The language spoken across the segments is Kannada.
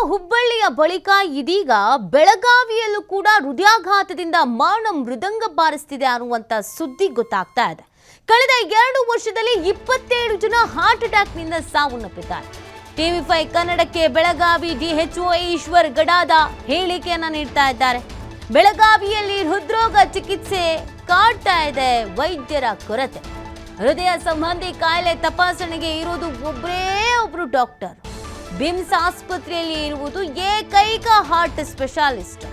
ಹುಬ್ಬಳ್ಳಿಯ ಬಳಿಕ ಇದೀಗ ಬೆಳಗಾವಿಯಲ್ಲೂ ಕೂಡ ಹೃದಯಾಘಾತದಿಂದ ಮಾನ ಮೃದಂಗ ಬಾರಿಸ್ತಿದೆ ಅನ್ನುವಂತ ಸುದ್ದಿ ಗೊತ್ತಾಗ್ತಾ ಇದೆ. ಕಳೆದ 2 ವರ್ಷದಲ್ಲಿ 27 ಜನ ಹಾರ್ಟ್ ಅಟ್ಯಾಕ್ನಿಂದ ಸಾವನ್ನಪ್ಪಿದ್ದಾರೆ. TV5 ಕನ್ನಡಕ್ಕೆ ಬೆಳಗಾವಿ DHO ಈಶ್ವರ್ ಗಡಾದ ಹೇಳಿಕೆಯನ್ನ ನೀಡ್ತಾ ಇದ್ದಾರೆ. ಬೆಳಗಾವಿಯಲ್ಲಿ ಹೃದ್ರೋಗ ಚಿಕಿತ್ಸೆ ಕಾಡ್ತಾ ಇದೆ, ವೈದ್ಯರ ಕೊರತೆ. ಹೃದಯ ಸಂಬಂಧಿ ಕಾಯಿಲೆ ತಪಾಸಣೆಗೆ ಇರೋದು ಒಬ್ಬರು ಡಾಕ್ಟರ್. ಬಿಮ್ಸ್ ಆಸ್ಪತ್ರೆಯಲ್ಲಿ ಇರುವುದು ಏಕೈಕ ಹಾರ್ಟ್ ಸ್ಪೆಷಾಲಿಸ್ಟ್.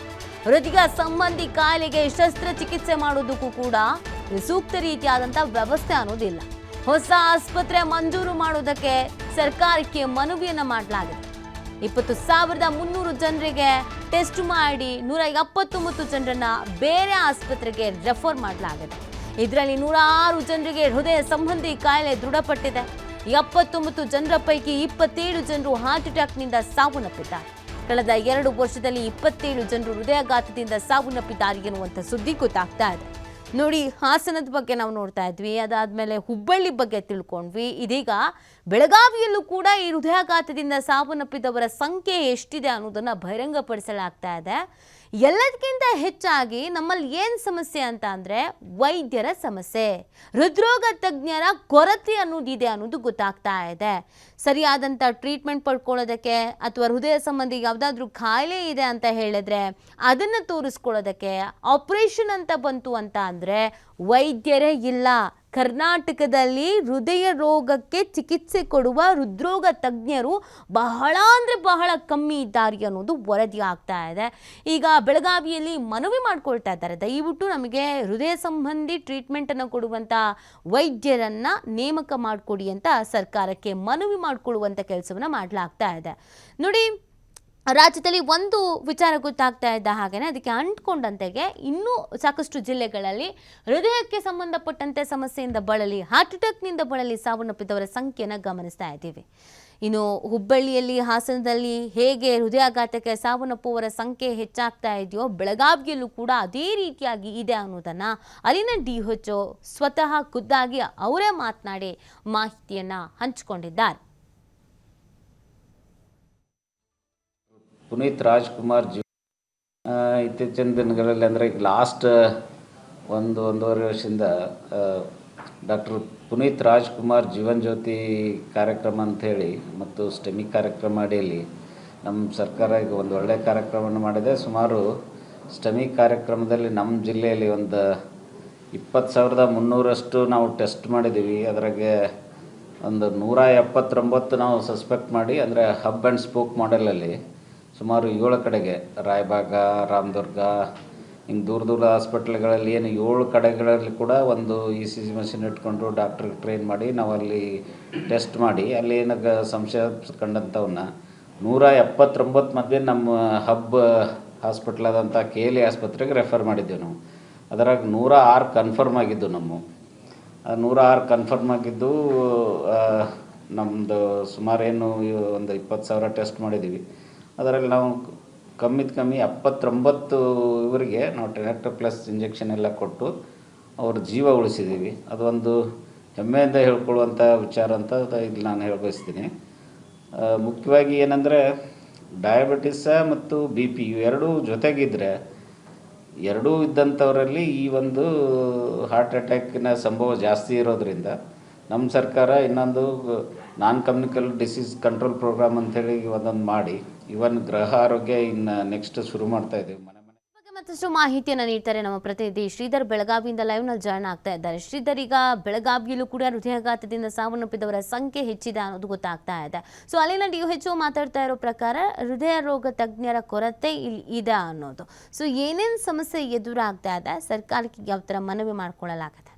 ಹೃದಯ ಸಂಬಂಧಿ ಕಾಯಿಲೆಗೆ ಶಸ್ತ್ರಚಿಕಿತ್ಸೆ ಮಾಡೋದಕ್ಕೂ ಕೂಡ ಸೂಕ್ತ ರೀತಿಯಾದಂಥ ವ್ಯವಸ್ಥೆ ಅನ್ನೋದಿಲ್ಲ. ಹೊಸ ಆಸ್ಪತ್ರೆ ಮಂಜೂರು ಮಾಡೋದಕ್ಕೆ ಸರ್ಕಾರಕ್ಕೆ ಮನವಿಯನ್ನ ಮಾಡಲಾಗಿದೆ. 20,300 ಜನರಿಗೆ ಟೆಸ್ಟ್ ಮಾಡಿ 179 ಜನರನ್ನ ಬೇರೆ ಆಸ್ಪತ್ರೆಗೆ ರೆಫರ್ ಮಾಡಲಾಗಿದೆ. ಇದರಲ್ಲಿ 106 ಜನರಿಗೆ ಹೃದಯ ಸಂಬಂಧಿ ಕಾಯಿಲೆ ದೃಢಪಟ್ಟಿದೆ. 79 ಜನರ ಪೈಕಿ 27 ಜನರು ಹಾರ್ಟ್ ಅಟ್ಯಾಕ್ನಿಂದ ಸಾವನ್ನಪ್ಪಿದ್ದಾರೆ. ಕಳೆದ 2 ವರ್ಷದಲ್ಲಿ 27 ಜನರು ಹೃದಯಾಘಾತದಿಂದ ಸಾವನ್ನಪ್ಪಿದ್ದಾರೆ ಎನ್ನುವಂಥ ಸುದ್ದಿ ಗೊತ್ತಾಗ್ತಾ ಇದೆ. ನೋಡಿ, ಹಾಸನದ ಬಗ್ಗೆ ನಾವು ನೋಡ್ತಾ ಇದ್ವಿ, ಅದಾದ್ಮೇಲೆ ಹುಬ್ಬಳ್ಳಿ ಬಗ್ಗೆ ತಿಳ್ಕೊಂಡ್ವಿ. ಇದೀಗ ಬೆಳಗಾವಿಯಲ್ಲೂ ಕೂಡ ಈ ಹೃದಯಾಘಾತದಿಂದ ಸಾವನ್ನಪ್ಪಿದವರ ಸಂಖ್ಯೆ ಎಷ್ಟಿದೆ ಅನ್ನೋದನ್ನ ಬಹಿರಂಗಪಡಿಸಲಾಗ್ತಾ ಇದೆ. ಎಲ್ಲದಕ್ಕಿಂತ ಹೆಚ್ಚಾಗಿ ನಮ್ಮಲ್ಲಿ ಏನು ಸಮಸ್ಯೆ ಅಂತ ಅಂದರೆ ವೈದ್ಯರ ಸಮಸ್ಯೆ, ಹೃದ್ರೋಗ ತಜ್ಞರ ಕೊರತೆ ಅನ್ನೋದಿದೆ ಅನ್ನೋದು ಗೊತ್ತಾಗ್ತಾ ಇದೆ. ಸರಿಯಾದಂಥ ಟ್ರೀಟ್ಮೆಂಟ್ ಪಡ್ಕೊಳ್ಳೋದಕ್ಕೆ ಅಥವಾ ಹೃದಯ ಸಂಬಂಧಿ ಯಾವುದಾದ್ರೂ ಕಾಯಿಲೆ ಇದೆ ಅಂತ ಹೇಳಿದ್ರೆ ಅದನ್ನು ತೋರಿಸ್ಕೊಳ್ಳೋದಕ್ಕೆ ಆಪರೇಷನ್ ಅಂತ ಬಂತು ಅಂತ ಅಂದರೆ ವೈದ್ಯರೇ ಇಲ್ಲ. ಕರ್ನಾಟಕದಲ್ಲಿ ಹೃದಯ ರೋಗಕ್ಕೆ ಚಿಕಿತ್ಸೆ ಕೊಡುವ ಹೃದ್ರೋಗ ತಜ್ಞರು ಬಹಳ ಅಂದರೆ ಬಹಳ ಕಮ್ಮಿ ಇದ್ದಾರೆ ಅನ್ನೋದು ವರದಿ ಆಗ್ತಾ ಇದೆ. ಈಗ ಬೆಳಗಾವಿಯಲ್ಲಿ ಮನವಿ ಮಾಡ್ಕೊಳ್ತಾ ಇದ್ದಾರೆ, ದಯವಿಟ್ಟು ನಮಗೆ ಹೃದಯ ಸಂಬಂಧಿ ಟ್ರೀಟ್ಮೆಂಟನ್ನು ಕೊಡುವಂಥ ವೈದ್ಯರನ್ನು ನೇಮಕ ಮಾಡಿಕೊಡಿ ಅಂತ ಸರ್ಕಾರಕ್ಕೆ ಮನವಿ ಮಾಡಿಕೊಳ್ಳುವಂಥ ಕೆಲಸವನ್ನು ಮಾಡಲಾಗ್ತಾ ಇದೆ. ನೋಡಿ, ರಾಜ್ಯದಲ್ಲಿ ಒಂದು ವಿಚಾರ ಗೊತ್ತಾಗ್ತಾ ಇದ್ದ ಹಾಗೆಯೇ ಅದಕ್ಕೆ ಅಂಟ್ಕೊಂಡಂತೆಗೆ ಇನ್ನೂ ಸಾಕಷ್ಟು ಜಿಲ್ಲೆಗಳಲ್ಲಿ ಹೃದಯಕ್ಕೆ ಸಂಬಂಧಪಟ್ಟಂತೆ ಸಮಸ್ಯೆಯಿಂದ ಬಳಲಿ, ಹಾರ್ಟ್ ಅಟ್ಯಾಕ್ನಿಂದ ಬಳಲಿ ಸಾವನ್ನಪ್ಪಿದವರ ಸಂಖ್ಯೆಯನ್ನು ಗಮನಿಸ್ತಾ ಇದ್ದೀವಿ. ಇನ್ನು ಹುಬ್ಬಳ್ಳಿಯಲ್ಲಿ, ಹಾಸನದಲ್ಲಿ ಹೇಗೆ ಹೃದಯಾಘಾತಕ್ಕೆ ಸಾವನ್ನಪ್ಪುವವರ ಸಂಖ್ಯೆ ಹೆಚ್ಚಾಗ್ತಾ ಇದೆಯೋ ಬೆಳಗಾವಿಯಲ್ಲೂ ಕೂಡ ಅದೇ ರೀತಿಯಾಗಿ ಇದೆ ಅನ್ನೋದನ್ನು ಅಲ್ಲಿನ DHO ಸ್ವತಃ ಖುದ್ದಾಗಿ ಅವರೇ ಮಾತನಾಡಿ ಮಾಹಿತಿಯನ್ನು ಹಂಚಿಕೊಂಡಿದ್ದಾರೆ. ಪುನೀತ್ ರಾಜ್ಕುಮಾರ್ ಇತ್ತೀಚಿನ ದಿನಗಳಲ್ಲಿ ಅಂದರೆ ಈಗ ಲಾಸ್ಟ್ ಒಂದೂವರೆ ವರ್ಷದಿಂದ ಡಾಕ್ಟರ್ ಪುನೀತ್ ರಾಜ್ಕುಮಾರ್ ಜೀವನ್ ಜ್ಯೋತಿ ಕಾರ್ಯಕ್ರಮ ಅಂಥೇಳಿ ಮತ್ತು ಸ್ಟೆಮಿ ಕಾರ್ಯಕ್ರಮ ಅಡಿಯಲ್ಲಿ ನಮ್ಮ ಸರ್ಕಾರ ಈಗ ಒಂದು ಒಳ್ಳೆಯ ಕಾರ್ಯಕ್ರಮವನ್ನು ಮಾಡಿದೆ. ಸುಮಾರು ಸ್ಟೆಮಿ ಕಾರ್ಯಕ್ರಮದಲ್ಲಿ ನಮ್ಮ ಜಿಲ್ಲೆಯಲ್ಲಿ ಒಂದು 20,300 ನಾವು ಟೆಸ್ಟ್ ಮಾಡಿದ್ದೀವಿ. ಅದ್ರಾಗೆ ಒಂದು 179 ನಾವು ಸಸ್ಪೆಕ್ಟ್ ಮಾಡಿ, ಅಂದರೆ ಹಬ್ ಆ್ಯಂಡ್ ಸ್ಪೋಕ್ ಮಾಡೆಲಲ್ಲಿ ಸುಮಾರು 7 ಕಡೆಗೆ, ರಾಯಬಾಗ, ರಾಮದುರ್ಗ, ಹಿಂಗೆ ದೂರ ಹಾಸ್ಪಿಟ್ಲ್ಗಳಲ್ಲಿ ಏನು 7 ಕಡೆಗಳಲ್ಲಿ ಕೂಡ ಒಂದು ECG ಮಷಿನ್ ಇಟ್ಕೊಂಡು ಡಾಕ್ಟ್ರಿಗೆ ಟ್ರೈನ್ ಮಾಡಿ ನಾವು ಅಲ್ಲಿ ಟೆಸ್ಟ್ ಮಾಡಿ ಅಲ್ಲಿ ಏನಾಗ ಸಂಶಯ ಕಂಡಂಥವನ್ನ 179 ಮಧ್ಯೆ ನಮ್ಮ ಹಬ್ ಹಾಸ್ಪಿಟ್ಲ್ ಆದಂಥ KLE ಆಸ್ಪತ್ರೆಗೆ ರೆಫರ್ ಮಾಡಿದ್ದೆವು ನಾವು. ಅದರಾಗ 106 ಕನ್ಫರ್ಮ್ ಆಗಿದ್ದು. 106 ಕನ್ಫರ್ಮ್ ಆಗಿದ್ದು ನಮ್ಮದು ಸುಮಾರೇನು ಒಂದು 20,000 ಟೆಸ್ಟ್ ಮಾಡಿದ್ದೀವಿ. ಅದರಲ್ಲಿ ನಾವು ಕಮ್ಮಿ 79 ಇವರಿಗೆ ನಾವು ಟೆನೆಕ್ಟರ್+ ಇಂಜೆಕ್ಷನ್ ಎಲ್ಲ ಕೊಟ್ಟು ಅವ್ರ ಜೀವ ಉಳಿಸಿದ್ದೀವಿ. ಅದೊಂದು ಹೆಮ್ಮೆಯಿಂದ ಹೇಳ್ಕೊಳ್ಳುವಂಥ ವಿಚಾರ ಅಂತ ಇಲ್ಲಿ ನಾನು ಹೇಳಬಯಸ್ತೀನಿ. ಮುಖ್ಯವಾಗಿ ಏನಂದರೆ ಡಯಾಬಿಟಿಸ ಮತ್ತು BP ಇವೆರಡೂ ಜೊತೆಗಿದ್ದರೆ, ಎರಡೂ ಇದ್ದಂಥವರಲ್ಲಿ ಈ ಒಂದು ಹಾರ್ಟ್ ಅಟ್ಯಾಕಿನ ಸಂಭವ ಜಾಸ್ತಿ ಇರೋದರಿಂದ ನಮ್ಮ ಸರ್ಕಾರ ಇನ್ನೊಂದು ನಾನ್ ಕಮ್ಯುನಿಕಲ್ ಡಿಸೀಸ್ ಕಂಟ್ರೋಲ್ ಪ್ರೋಗ್ರಾಮ್ ಅಂಥೇಳಿ ಒಂದೊಂದು ಮಾಡಿ ಇವನ್ ಗೃಹ ಆರೋಗ್ಯ ಇನ್ನು ನೆಕ್ಸ್ಟ್ ಶುರು ಮಾಡ್ತಾ ಇದ್ದೀವಿ. ಮತ್ತಷ್ಟು ಮಾಹಿತಿಯನ್ನು ನೀಡ್ತಾರೆ ನಮ್ಮ ಪ್ರತಿನಿಧಿ ಶ್ರೀಧರ್. ಬೆಳಗಾವಿಯಿಂದ ಲೈವ್ನಲ್ಲಿ ಜಾಯ್ನ್ ಆಗ್ತಾ ಇದ್ದಾರೆ. ಶ್ರೀಧರ್, ಈಗ ಬೆಳಗಾವಿಯಲ್ಲೂ ಕೂಡ ಹೃದಯಾಘಾತದಿಂದ ಸಾವನ್ನಪ್ಪಿದವರ ಸಂಖ್ಯೆ ಹೆಚ್ಚಿದೆ ಅನ್ನೋದು ಗೊತ್ತಾಗ್ತಾ ಇದೆ. ಸೊ ಅಲ್ಲಿನ DHO ಮಾತಾಡ್ತಾ ಇರೋ ಪ್ರಕಾರ ಹೃದಯ ರೋಗ ತಜ್ಞರ ಕೊರತೆ ಇದೆ ಅನ್ನೋದು. ಸೊ ಏನೇನು ಸಮಸ್ಯೆ ಎದುರಾಗ್ತಾ ಇದೆ, ಸರ್ಕಾರಕ್ಕೆ ಯಾವ ಥರ ಮನವಿ ಮಾಡ್ಕೊಳ್ಳಲಾಗಿದೆ?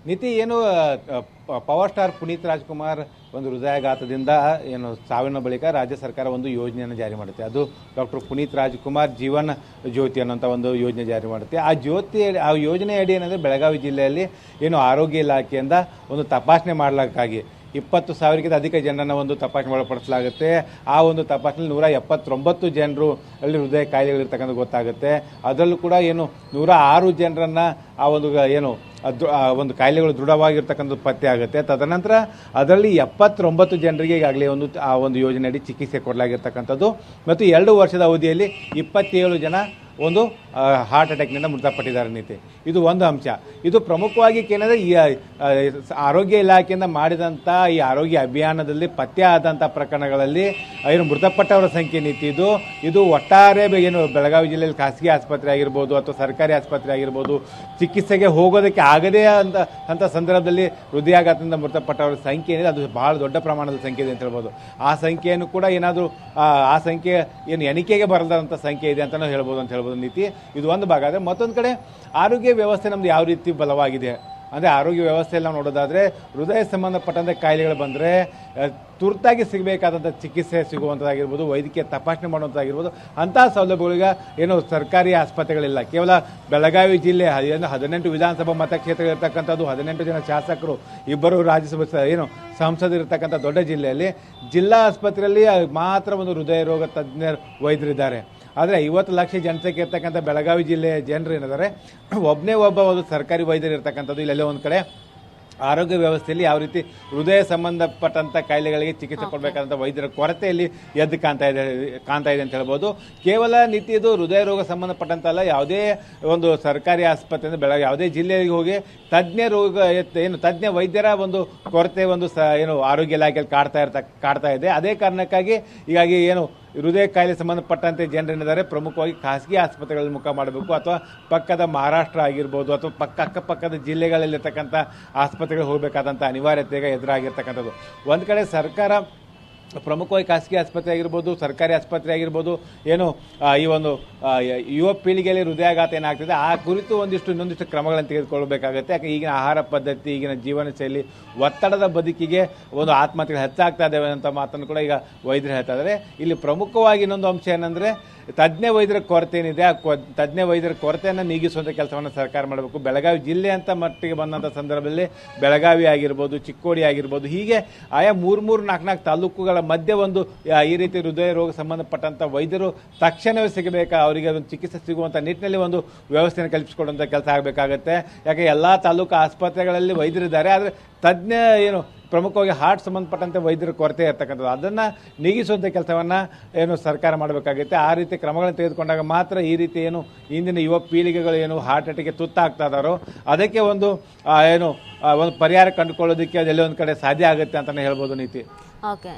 ನೀತಿ ಏನು ಪವರ್ ಸ್ಟಾರ್ ಪುನೀತ್ ರಾಜ್ಕುಮಾರ್ ಒಂದು ಹೃದಯಾಘಾತದಿಂದ ಏನು ಸಾವಿನ ಬಳಿಕ ರಾಜ್ಯ ಸರ್ಕಾರ ಒಂದು ಯೋಜನೆಯನ್ನು ಜಾರಿ ಮಾಡುತ್ತೆ. ಅದು ಡಾಕ್ಟರ್ ಪುನೀತ್ ರಾಜ್ಕುಮಾರ್ ಜೀವನ್ ಜ್ಯೋತಿ ಅನ್ನೋಂಥ ಒಂದು ಯೋಜನೆ ಜಾರಿ ಮಾಡುತ್ತೆ. ಆ ಯೋಜನೆ ಅಡಿ ಏನಂದರೆ ಬೆಳಗಾವಿ ಜಿಲ್ಲೆಯಲ್ಲಿ ಏನು ಆರೋಗ್ಯ ಇಲಾಖೆಯಿಂದ ಒಂದು ತಪಾಸಣೆ ಮಾಡಲಿಕ್ಕಾಗಿ 20,000ಕ್ಕಿಂತ ಅಧಿಕ ಜನರನ್ನು ಒಂದು ತಪಾಸಣೆ ಒಳಪಡಿಸಲಾಗುತ್ತೆ. ಆ ಒಂದು ತಪಾಸಣೆಯಲ್ಲಿ 179 ಜನರು ಅಲ್ಲಿ ಹೃದಯ ಕಾಯಿಲೆಗಳಿರ್ತಕ್ಕಂಥ ಗೊತ್ತಾಗುತ್ತೆ. ಅದರಲ್ಲೂ ಕೂಡ ಏನು 106 ಜನರನ್ನು ಆ ಒಂದು ಏನು ಒಂದು ಕಾಯಿಲೆಗಳು ದೃಢವಾಗಿರ್ತಕ್ಕಂಥದ್ದು ಪತ್ತೆ ಆಗುತ್ತೆ. ತದನಂತರ ಅದರಲ್ಲಿ 79 ಜನರಿಗೆ ಈಗಾಗಲೇ ಆ ಒಂದು ಯೋಜನೆಯಡಿ ಚಿಕಿತ್ಸೆ ಕೊಡಲಾಗಿರ್ತಕ್ಕಂಥದ್ದು ಮತ್ತು 2 ವರ್ಷದ ಅವಧಿಯಲ್ಲಿ 27 ಜನ ಒಂದು ಹಾರ್ಟ್ ಅಟ್ಯಾಕ್ನಿಂದ ಮೃತಪಟ್ಟಿದ್ದಾರೆ ನೀತಿ. ಇದು ಒಂದು ಅಂಶ. ಇದು ಪ್ರಮುಖವಾಗಿ ಏನಂದರೆ ಈ ಆರೋಗ್ಯ ಇಲಾಖೆಯಿಂದ ಮಾಡಿದಂಥ ಈ ಆರೋಗ್ಯ ಅಭಿಯಾನದಲ್ಲಿ ಪತ್ತೆ ಆದಂಥ ಪ್ರಕರಣಗಳಲ್ಲಿ ಏನು ಮೃತಪಟ್ಟವರ ಸಂಖ್ಯೆ ನೀತಿ. ಇದು ಒಟ್ಟಾರೆ ಏನು ಬೆಳಗಾವಿ ಜಿಲ್ಲೆಯಲ್ಲಿ ಖಾಸಗಿ ಆಸ್ಪತ್ರೆ ಆಗಿರ್ಬೋದು ಅಥವಾ ಸರ್ಕಾರಿ ಆಸ್ಪತ್ರೆ ಆಗಿರ್ಬೋದು ಚಿಕಿತ್ಸೆಗೆ ಹೋಗೋದಕ್ಕೆ ಆಗದೇ ಅಂತ ಸಂದರ್ಭದಲ್ಲಿ ಹೃದಯಾಘಾತದಿಂದ ಮೃತಪಟ್ಟವರ ಸಂಖ್ಯೆ ಏನಿದೆ ಅದು ಬಹಳ ದೊಡ್ಡ ಪ್ರಮಾಣದ ಸಂಖ್ಯೆ ಇದೆ ಅಂತ ಹೇಳ್ಬೋದು. ಆ ಸಂಖ್ಯೆಯನ್ನು ಕೂಡ ಏನಾದರೂ ಆ ಸಂಖ್ಯೆ ಏನು ಎಣಿಕೆಗೆ ಬರದಂಥ ಸಂಖ್ಯೆ ಇದೆ ಅಂತಲೂ ಹೇಳ್ಬೋದು ಅಂತ ಹೇಳ್ಬೋದು ನೀತಿ. ಇದು ಒಂದು ಭಾಗ. ಆದರೆ ಮತ್ತೊಂದು ಕಡೆ ಆರೋಗ್ಯ ವ್ಯವಸ್ಥೆ ನಮ್ದು ಯಾವ ರೀತಿ ಬಲವಾಗಿದೆ ಅಂದರೆ ಆರೋಗ್ಯ ವ್ಯವಸ್ಥೆಯಲ್ಲಿ ನಾವು ನೋಡೋದಾದರೆ ಹೃದಯ ಸಂಬಂಧಪಟ್ಟಂಥ ಕಾಯಿಲೆಗಳು ಬಂದರೆ ತುರ್ತಾಗಿ ಸಿಗಬೇಕಾದಂಥ ಚಿಕಿತ್ಸೆ ಸಿಗುವಂಥದ್ದಾಗಿರ್ಬೋದು, ವೈದ್ಯಕೀಯ ತಪಾಸಣೆ ಮಾಡುವಂಥದ್ದಾಗಿರ್ಬೋದು, ಅಂಥ ಸೌಲಭ್ಯಗಳಿಗೆ ಏನು ಸರ್ಕಾರಿ ಆಸ್ಪತ್ರೆಗಳಿಲ್ಲ. ಕೇವಲ ಬೆಳಗಾವಿ ಜಿಲ್ಲೆ 18 ವಿಧಾನಸಭಾ ಮತಕ್ಷೇತ್ರಗಳಿರ್ತಕ್ಕಂಥದ್ದು, 18 ಜನ ಶಾಸಕರು, 2 ರಾಜ್ಯಸಭೆ ಏನು ಸಂಸದರಿರ್ತಕ್ಕಂಥ ದೊಡ್ಡ ಜಿಲ್ಲೆಯಲ್ಲಿ ಜಿಲ್ಲಾ ಆಸ್ಪತ್ರೆಯಲ್ಲಿ ಮಾತ್ರ ಒಂದು ಹೃದಯ ರೋಗ ತಜ್ಞ ವೈದ್ಯರಿದ್ದಾರೆ. ಆದರೆ 50 ಲಕ್ಷ ಜನಸಂಖ್ಯೆ ಇರ್ತಕ್ಕಂಥ ಬೆಳಗಾವಿ ಜಿಲ್ಲೆಯ ಜನರು ಏನಿದ್ದಾರೆ ಒಬ್ಬನೇ ಒಬ್ಬ ಒಂದು ಸರ್ಕಾರಿ ವೈದ್ಯರು ಇರ್ತಕ್ಕಂಥದ್ದು. ಇಲ್ಲೆಲ್ಲ ಒಂದು ಕಡೆ ಆರೋಗ್ಯ ವ್ಯವಸ್ಥೆಯಲ್ಲಿ ಯಾವ ರೀತಿ ಹೃದಯ ಸಂಬಂಧಪಟ್ಟಂಥ ಕಾಯಿಲೆಗಳಿಗೆ ಚಿಕಿತ್ಸೆ ಕೊಡಬೇಕಾದಂಥ ವೈದ್ಯರ ಕೊರತೆಯಲ್ಲಿ ಎದ್ದು ಕಾಣ್ತಾ ಇದೆ ಅಂತ ಹೇಳ್ಬೋದು. ಕೇವಲ ಇದು ಹೃದಯ ರೋಗ ಸಂಬಂಧಪಟ್ಟಂತಲ್ಲ, ಯಾವುದೇ ಒಂದು ಸರ್ಕಾರಿ ಆಸ್ಪತ್ರೆಯಿಂದ ಬೆಳಗ್ಗೆ ಯಾವುದೇ ಜಿಲ್ಲೆಗೆ ಹೋಗಿ ತಜ್ಞ ವೈದ್ಯರ ಒಂದು ಕೊರತೆ ಏನು ಆರೋಗ್ಯ ಇಲಾಖೆಯಲ್ಲಿ ಕಾಡ್ತಾ ಇದೆ. ಅದೇ ಕಾರಣಕ್ಕಾಗಿ ಹೀಗಾಗಿ ಏನು ಹೃದಯ ಕಾಯಿಲೆ ಸಂಬಂಧಪಟ್ಟಂತೆ ಜನರೇನಿದ್ದಾರೆ ಪ್ರಮುಖವಾಗಿ ಖಾಸಗಿ ಆಸ್ಪತ್ರೆಗಳಲ್ಲಿ ಮುಖ ಮಾಡಬೇಕು ಅಥವಾ ಪಕ್ಕದ ಮಹಾರಾಷ್ಟ್ರ ಆಗಿರ್ಬೋದು ಅಥವಾ ಅಕ್ಕಪಕ್ಕದ ಜಿಲ್ಲೆಗಳಲ್ಲಿರ್ತಕ್ಕಂಥ ಆಸ್ಪತ್ರೆಗಳಿಗೆ ಹೋಗಬೇಕಾದಂಥ ಅನಿವಾರ್ಯತೆಗೆ ಎದುರಾಗಿರ್ತಕ್ಕಂಥದ್ದು. ಒಂದು ಕಡೆ ಸರ್ಕಾರ ಪ್ರಮುಖವಾಗಿ ಖಾಸಗಿ ಆಸ್ಪತ್ರೆ ಆಗಿರ್ಬೋದು, ಸರ್ಕಾರಿ ಆಸ್ಪತ್ರೆ ಆಗಿರ್ಬೋದು, ಏನು ಈ ಒಂದು ಯುವ ಪೀಳಿಗೆಯಲ್ಲಿ ಹೃದಯಾಘಾತ ಏನಾಗ್ತದೆ ಆ ಕುರಿತು ಇನ್ನೊಂದಿಷ್ಟು ಕ್ರಮಗಳನ್ನು ತೆಗೆದುಕೊಳ್ಬೇಕಾಗುತ್ತೆ. ಯಾಕೆ ಈಗಿನ ಆಹಾರ ಪದ್ಧತಿ, ಈಗಿನ ಜೀವನ ಶೈಲಿ, ಒತ್ತಡದ ಬದುಕಿಗೆ ಒಂದು ಆತ್ಮಹತ್ಯೆಗಳು ಹೆಚ್ಚಾಗ್ತಾ ಇದ್ದಾವೆ ಅಂತ ಮಾತನ್ನು ಕೂಡ ಈಗ ವೈದ್ಯರು ಹೇಳ್ತಾ ಇದ್ದಾರೆ. ಇಲ್ಲಿ ಪ್ರಮುಖವಾಗಿ ಇನ್ನೊಂದು ಅಂಶ ಏನಂದರೆ ತಜ್ಞ ವೈದ್ಯರ ಕೊರತೆ ಏನಿದೆ, ಆ ತಜ್ಞ ವೈದ್ಯರ ಕೊರತೆಯನ್ನು ನೀಗಿಸುವಂಥ ಕೆಲಸವನ್ನು ಸರ್ಕಾರ ಮಾಡಬೇಕು. ಬೆಳಗಾವಿ ಜಿಲ್ಲೆ ಅಂತ ಮಟ್ಟಿಗೆ ಬಂದಂಥ ಸಂದರ್ಭದಲ್ಲಿ ಬೆಳಗಾವಿ ಆಗಿರ್ಬೋದು, ಚಿಕ್ಕೋಡಿ ಆಗಿರ್ಬೋದು, ಹೀಗೆ ಆಯಾ 3-4 ತಾಲೂಕುಗಳ ಮಧ್ಯೆ ಈ ರೀತಿ ಹೃದಯ ರೋಗ ಸಂಬಂಧಪಟ್ಟಂಥ ವೈದ್ಯರು ತಕ್ಷಣವೇ ಸಿಗಬೇಕಾ, ಅವರಿಗೆ ಅದೊಂದು ಚಿಕಿತ್ಸೆ ಸಿಗುವಂಥ ನಿಟ್ಟಿನಲ್ಲಿ ಒಂದು ವ್ಯವಸ್ಥೆಯನ್ನು ಕಲ್ಪಿಸಿಕೊಡುವಂಥ ಕೆಲಸ ಆಗಬೇಕಾಗತ್ತೆ. ಯಾಕೆ ಎಲ್ಲ ತಾಲೂಕು ಆಸ್ಪತ್ರೆಗಳಲ್ಲಿ ವೈದ್ಯರಿದ್ದಾರೆ, ಆದರೆ ತಜ್ಞ ಪ್ರಮುಖವಾಗಿ ಹಾರ್ಟ್ ಸಂಬಂಧಪಟ್ಟಂತೆ ವೈದ್ಯರ ಕೊರತೆ ಇರ್ತಕ್ಕಂಥದ್ದು ಅದನ್ನು ನೀಗಿಸುವಂಥ ಕೆಲಸವನ್ನು ಸರ್ಕಾರ ಮಾಡಬೇಕಾಗುತ್ತೆ. ಆ ರೀತಿ ಕ್ರಮಗಳನ್ನು ತೆಗೆದುಕೊಂಡಾಗ ಮಾತ್ರ ಈ ರೀತಿ ಇಂದಿನ ಯುವ ಪೀಳಿಗೆಗಳು ಹಾರ್ಟ್ ಅಟ್ಯಾಕ್ಗೆ ತುತ್ತಾಗ್ತಾ ಇದ್ದಾರೋ ಅದಕ್ಕೆ ಒಂದು ಪರಿಹಾರ ಕಂಡುಕೊಳ್ಳೋದಕ್ಕೆ ಅದೆಲ್ಲ ಒಂದು ಕಡೆ ಸಾಧ್ಯ ಆಗುತ್ತೆ ಅಂತಲೇ ಹೇಳ್ಬೋದು ನೀತಿ. ಓಕೆ.